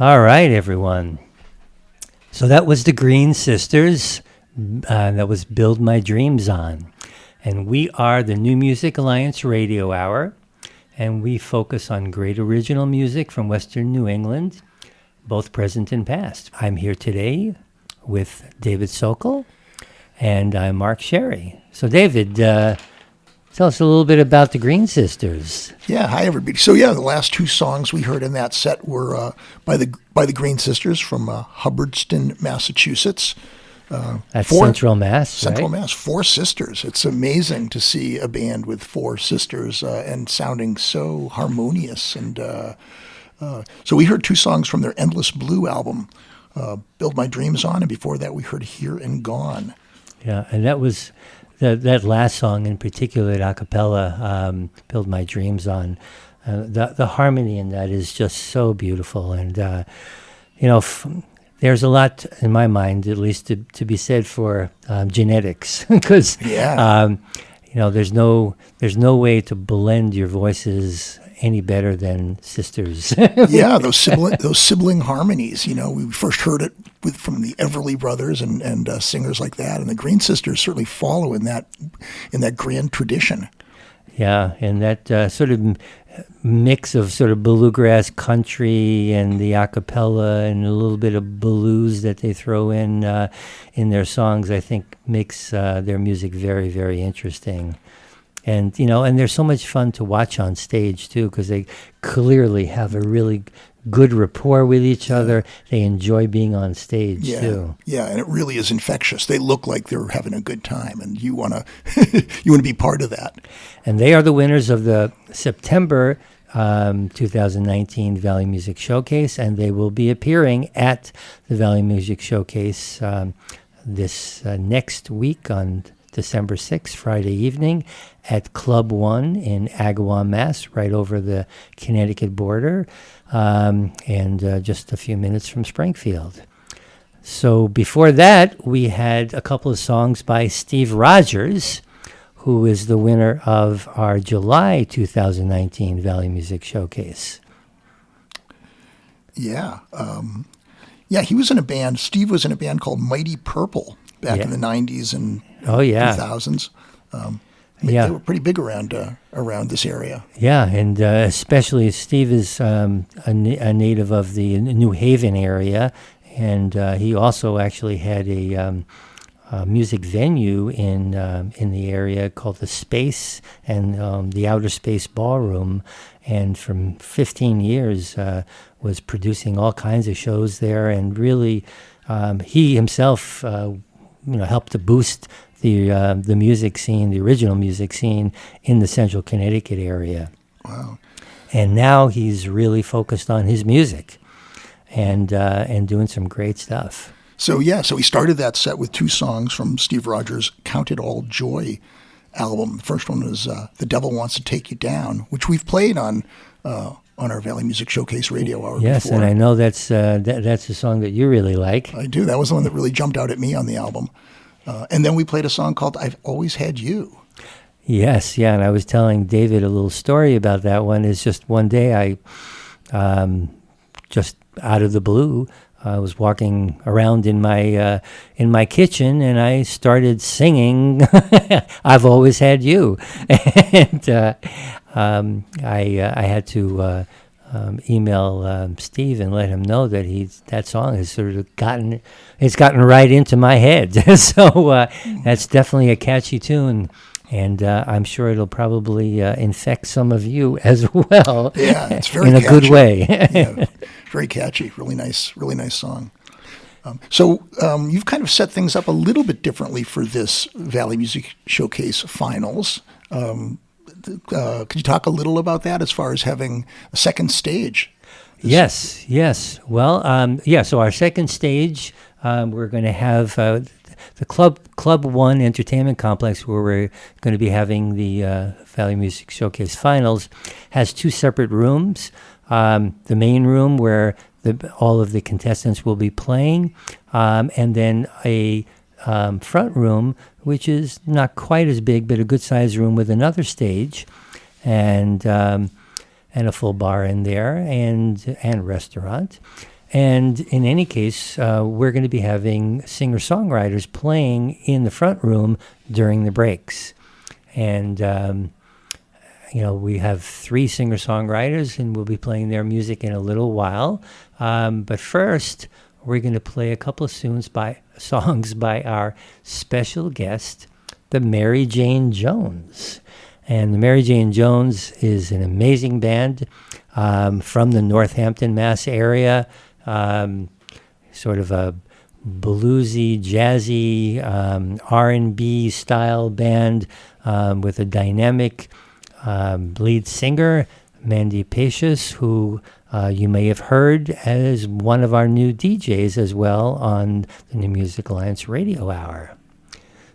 All right, everyone. So that was the Green Sisters. That was Build My Dreams On. And we are the New Music Alliance Radio Hour. And we focus on great original music from Western New England, both present and past. I'm here today with David Sokol, and I'm Mark Sherry. So David, tell us a little bit about the Green Sisters. Yeah, hi everybody. So the last two songs we heard in that set were by the Green Sisters from Hubbardston, Massachusetts. That's Central Mass, Central right? Mass, four sisters. It's amazing to see a band with four sisters and sounding so harmonious. And so we heard two songs from their Endless Blue album, Build My Dreams On, and before that we heard Here and Gone. Yeah, and that was that last song in particular, a cappella, Build My Dreams On. The harmony in that is just so beautiful. And, there's a lot, in my mind, at least, to be said for genetics, because there's no way to blend your voices any better than sisters. Yeah, those sibling harmonies. We first heard it from the Everly Brothers and singers like that, and the Green Sisters certainly follow in that grand tradition. Yeah, and that sort of mix of sort of bluegrass country and the a cappella and a little bit of blues that they throw in their songs, I think makes their music very, very interesting. And, and they're so much fun to watch on stage, too, because they clearly have a really good rapport with each other. They enjoy being on stage, too. Yeah, and it really is infectious. They look like they're having a good time, and you want to be part of that. And they are the winners of the September 2019 Valley Music Showcase, and they will be appearing at the Valley Music Showcase this next week on December 6th, Friday evening, at Club 1 in Agawam, Mass., right over the Connecticut border, and just a few minutes from Springfield. So before that, we had a couple of songs by Steve Rodgers, who is the winner of our July 2019 Valley Music Showcase. Yeah. He was in a band. Steve was in a band called Mighty Purple back in the 90s and 2000s. They were pretty big around this area. Yeah, and especially Steve is a native of the New Haven area, and he also actually had a music venue in the area called The Space and the Outer Space Ballroom, and from 15 years was producing all kinds of shows there, and really he himself helped to boost the music scene, the original music scene in the central Connecticut area. Wow. And now he's really focused on his music and doing some great stuff. So we started that set with two songs from Steve Rodgers' Count It All Joy album. The first one was The Devil Wants to Take You Down, which we've played on our Valley Music Showcase radio hour before. Yes, and I know that's a song that you really like. I do. That was the one that really jumped out at me on the album. And then we played a song called I've Always Had You. Yes, and I was telling David a little story about that one. It's just one day I, just out of the blue, I was walking around in my kitchen, and I started singing "I've Always Had You," and I had to email Steve and let him know that that song has sort of gotten right into my head. So that's definitely a catchy tune. And I'm sure it'll probably infect some of you as well. Yeah, it's very in a catchy. good way. Yeah, very catchy. Really nice song. So you've kind of set things up a little bit differently for this Valley Music Showcase finals. Could you talk a little about that as far as having a second stage? Yes. Well, so our second stage, we're going to have the Club 1 Entertainment Complex, where we're going to be having the Valley Music Showcase Finals, has two separate rooms. The main room where all of the contestants will be playing, and then a front room, which is not quite as big, but a good-sized room with another stage, and a full bar in there, and restaurant. And in any case, we're going to be having singer-songwriters playing in the front room during the breaks. And, we have 3 singer-songwriters, and we'll be playing their music in a little while. But first, we're going to play a couple of songs by our special guest, the Mary Jane Jones. And the Mary Jane Jones is an amazing band from the Northampton, Mass. area, sort of a bluesy, jazzy, R&B style band with a dynamic lead singer, Mandy Pacious, who you may have heard as one of our new DJs as well on the New Music Alliance Radio Hour.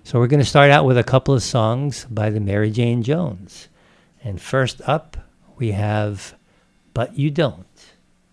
So we're going to start out with a couple of songs by the Mary Jane Jones. And first up, we have But You Don't.